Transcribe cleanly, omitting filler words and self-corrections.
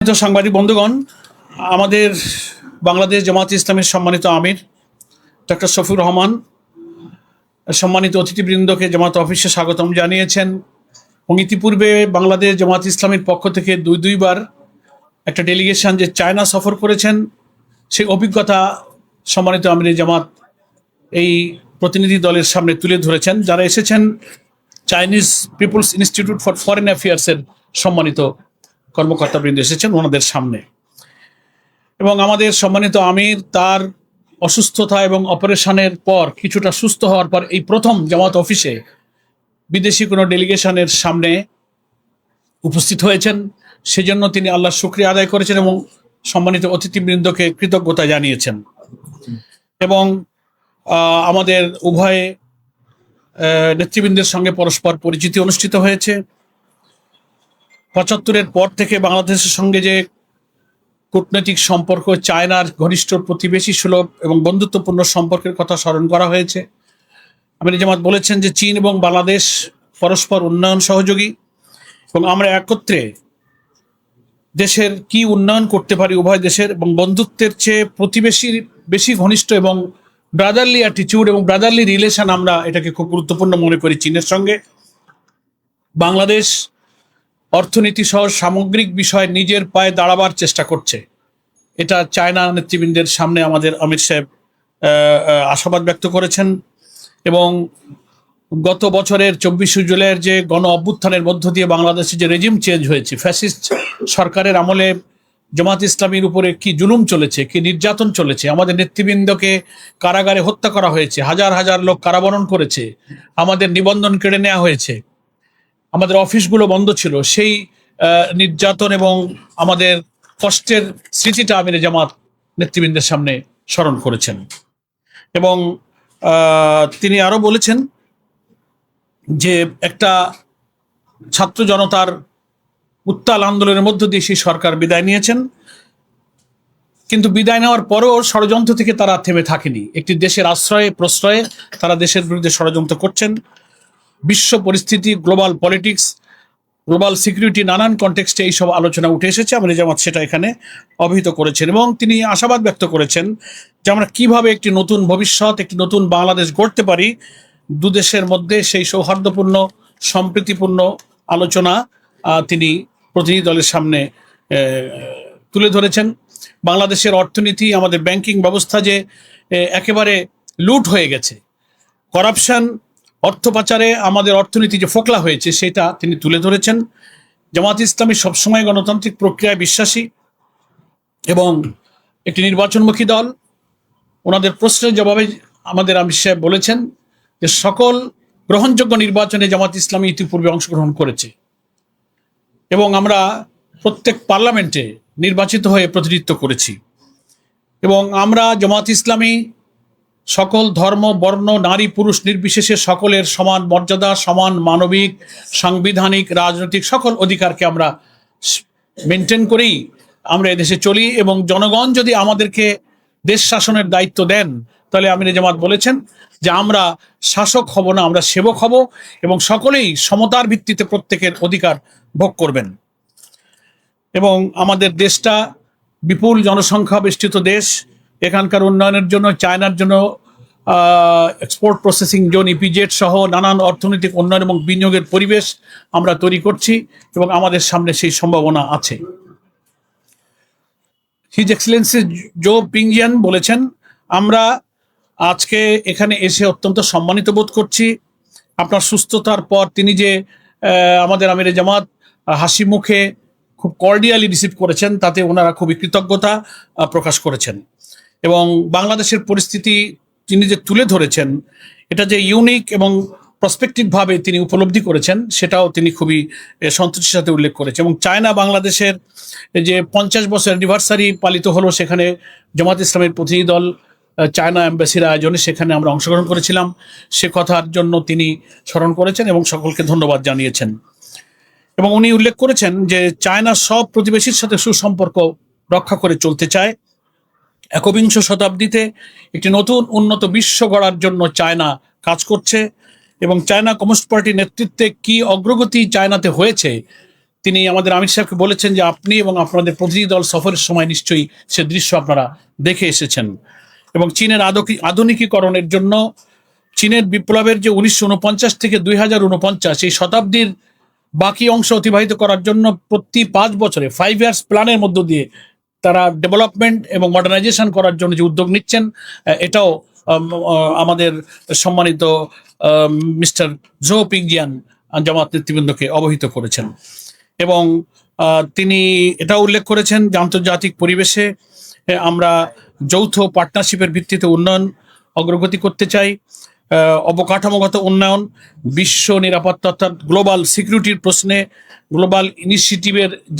সাংবাদিক বন্ধুগণ, আমাদের বাংলাদেশ জামাত ইসলামের সম্মানিত আমির ডক্টর শফিউর রহমান সম্মানিত অতিথিবৃন্দকে জামাত অফিসে স্বাগতম জানিয়েছেন এবং ইতিপূর্বে বাংলাদেশ জামাত ইসলামের পক্ষ থেকে দুইবার একটা ডেলিগেশন যে চায়না সফর করেছেন, সেই অভিজ্ঞতা সম্মানিত আমির জামাত এই প্রতিনিধি দলের সামনে তুলে ধরেছেন। যারা এসেছেন Chinese people's institute for foreign অ্যাফেয়ার্সের সম্মানিত কর্মকর্তাবৃন্দ এসেছেন ওনাদের সামনে। এবং আমাদের সম্মানিত আমির তার অসুস্থতা এবং অপারেশনের পর কিছুটা সুস্থ হওয়ার পর এই প্রথম জামাত অফিসে বিদেশি কোনো ডেলিগেশনের সামনে উপস্থিত হয়েছেন। সেজন্য তিনি আল্লাহর শুকরিয়া আদায় করেছেন এবং সম্মানিত অতিথিবৃন্দকে কৃতজ্ঞতা জানিয়েছেন। এবং আমাদের উভয় নেতৃবৃন্দের সঙ্গে পরস্পর পরিচিতি অনুষ্ঠিত হয়েছে। ৭৫-এর পর থেকে বাংলাদেশের সঙ্গে যে কূটনৈতিক সম্পর্ক, চায়নার ঘনিষ্ঠ প্রতিবেশী সুলভ এবং বন্ধুত্বপূর্ণ সম্পর্কের কথা স্মরণ করা হয়েছে। আমির জামাত বলেছেন যে চীন এবং বাংলাদেশ পরস্পর উন্নয়ন সহযোগী এবং আমরা একত্রে দেশের কি উন্নয়ন করতে পারি উভয় দেশের, এবং বন্ধুত্বের চেয়ে প্রতিবেশীর বেশি ঘনিষ্ঠ এবং ব্রাদারলি অ্যাটিটিউড এবং ব্রাদারলি রিলেশন, আমরা এটাকে খুব গুরুত্বপূর্ণ মনে করি চীনের সঙ্গে। বাংলাদেশ অর্থনীতি সহ সামগ্রিক বিষয়ে নিজের পায়ে দাঁড়াবার চেষ্টা করছে, এটা চায়না নেতৃবৃন্দের সামনে আমাদের আমির সাহেব আশাবাদ ব্যক্ত করেছেন। এবং গত বছরের ২৪শে জুলাইয়ের যে গণ অভ্যুত্থানের মধ্য দিয়ে বাংলাদেশে যে রেজিম চেঞ্জ হয়েছে, ফ্যাসিস্ট সরকারের আমলে জামাত ইসলামীর উপরে কি জুলুম চলেছে, কি নির্যাতন চলেছে, আমাদের নেতৃবৃন্দকে কারাগারে হত্যা করা হয়েছে, হাজার হাজার লোক কারাবরণ করেছে, আমাদের নিবন্ধন কেড়ে নেওয়া হয়েছে, আমাদের অফিসগুলো বন্ধ ছিল, সেই নির্যাতন এবং আমাদের কষ্টের স্মৃতিটা আমির জামাত নেতৃবৃন্দের সামনে স্মরণ করেছেন। এবং তিনি আরো বলেছেন যে একটা ছাত্র জনতার উত্তাল আন্দোলনের মধ্য দিয়ে সেই সরকার বিদায় নিয়েছেন, কিন্তু বিদায় নেওয়ার পরেও ষড়যন্ত্র থেকে তারা থেমে থাকেনি। একটি দেশের আশ্রয়ে প্রশ্রয়ে তারা দেশের বিরুদ্ধে ষড়যন্ত্র করছেন। বিশ্ব পরিস্থিতি, গ্লোবাল পলিটিক্স, গ্লোবাল সিকিউরিটি, নানান কনটেক্সটে এইসব আলোচনা উঠে এসেছে। আমির জামাত সেটা এখানে অভিহিত করেছেন এবং তিনি আশাবাদ ব্যক্ত করেছেন যে আমরা কিভাবে একটি নতুন ভবিষ্যৎ, একটি নতুন বাংলাদেশ গড়তে পারি দুদেশের মধ্যে, সেই সৌহার্দ্যপূর্ণ সম্প্রীতিপূর্ণ আলোচনা তিনি প্রতিনিধি দলের সামনে তুলে ধরেছেন। বাংলাদেশের অর্থনীতি, আমাদের ব্যাংকিং ব্যবস্থা যে একেবারে লুট হয়ে গেছে, করাপশন, অর্থ পাচারে আমাদের অর্থনীতি যে ফোকলা হয়েছে, সেটা তিনি তুলে ধরেছেন। জামাত ইসলামী সবসময় গণতান্ত্রিক প্রক্রিয়ায় বিশ্বাসী এবং একটি নির্বাচনমুখী দল। ওনাদের প্রশ্নের জবাবে আমাদের আমির সাহেব বলেছেন যে সকল গ্রহণযোগ্য নির্বাচনে জামাত ইসলামী ইতিপূর্বে অংশগ্রহণ করেছে এবং আমরা প্রত্যেক পার্লামেন্টে নির্বাচিত হয়ে প্রতিনিধিত্ব করেছি। এবং আমরা জামাত ইসলামী সকল ধর্ম, বর্ণ, নারী, পুরুষ নির্বিশেষে সকলের সমান মর্যাদা, সমান মানবিক, সাংবিধানিক, রাজনৈতিক সকল অধিকারকে আমরা মেনটেন করেই আমরা এদেশে চলি। এবং জনগণ যদি আমাদেরকে দেশ শাসনের দায়িত্ব দেন, তাহলে আমির জামাত বলেছেন যে আমরা শাসক হব না, আমরা সেবক হব এবং সকলেই সমতার ভিত্তিতে প্রত্যেকের অধিকার ভোগ করবেন। এবং আমাদের দেশটা বিপুল জনসংখ্যা বেষ্টিত দেশ, এখানকার উন্নয়নের জন্য চায়নার জন্য এক্সপোর্ট প্রসেসিং জোন, ইপিজেড সহ নানান অর্থনৈতিক উন্নয়ন এবং বিনিয়োগের পরিবেশ আমরা তৈরি করছি এবং আমাদের সামনে সেই সম্ভাবনা আছে। হিজ এক্সেলেন্সি জো পিংজিয়ান বলেছেন, আমরা আজকে এখানে এসে অত্যন্ত সম্মানিত বোধ করছি। আপনার সুস্থতার পর তিনি যে আমাদের আমির জামাত হাসি মুখে খুব কর্ডিয়ালি রিসিভ করেছেন, তাতে ওনারা খুবই কৃতজ্ঞতা প্রকাশ করেছেন। এবং বাংলাদেশের পরিস্থিতি তিনি যে তুলে ধরেছেন, এটা যে ইউনিক এবং প্রসপেক্টিভভাবে তিনি উপলব্ধি করেছেন, সেটাও তিনি খুবই সন্তুষ্টির সাথে উল্লেখ করেছেন। এবং চায়না বাংলাদেশের যে 50 বছর অ্যানিভার্সারি পালিত হলো, সেখানে জামাত ইসলামের প্রতিনিধি দল চায়না এম্বাসির আয়োজনে সেখানে আমরা অংশগ্রহণ করেছিলাম, সে কথার জন্য তিনি স্মরণ করেছেন এবং সকলকে ধন্যবাদ জানিয়েছেন। এবং উনি উল্লেখ করেছেন যে চায়না সব প্রতিবেশীর সাথে সুসম্পর্ক রক্ষা করে চলতে চায়। একবিংশ শতাব্দীতে একটি নতুন উন্নত বিশ্ব গড়ার জন্য চায়না কাজ করছে এবং চায়না কমিউনিস্ট পার্টির নেতৃত্বে কি অগ্রগতি চায়নাতে হয়েছে তিনি আমাদের আমির সাহেবকে বলেছেন যে আপনি এবং আপনাদের প্রতিনিধি দল সফরের সময় নিশ্চয়ই সে দৃশ্য আপনারা দেখে এসেছেন। এবং চীনের আধুনিকীকরণের জন্য চীনের বিপ্লবের যে 1949 থেকে 2049 এই শতাব্দীর বাকি অংশ অতিবাহিত করার জন্য প্রতি 5 বছরে 5 ইয়ার্স প্ল্যানের মধ্য দিয়ে তারা ডেভেলপমেন্ট এবং মডার্নাইজেশন করার জন্য যে উদ্যোগ নিচ্ছেন, এটাও আমাদের সম্মানিত মিস্টার জো পিংজিয়ান জামাত নেতৃবৃন্দকে অবহিত করেছেন। এবং তিনি এটাও উল্লেখ করেছেন যে আন্তর্জাতিক পরিবেশে আমরা যৌথ পার্টনারশিপের ভিত্তিতে উন্নয়ন অগ্রগতি করতে চাই। অবকাঠামোগত উন্নয়ন, বিশ্ব নিরাপত্তা অর্থাৎ গ্লোবাল সিকিউরিটির প্রশ্নে গ্লোবাল ইনিশিয়েটিভের যে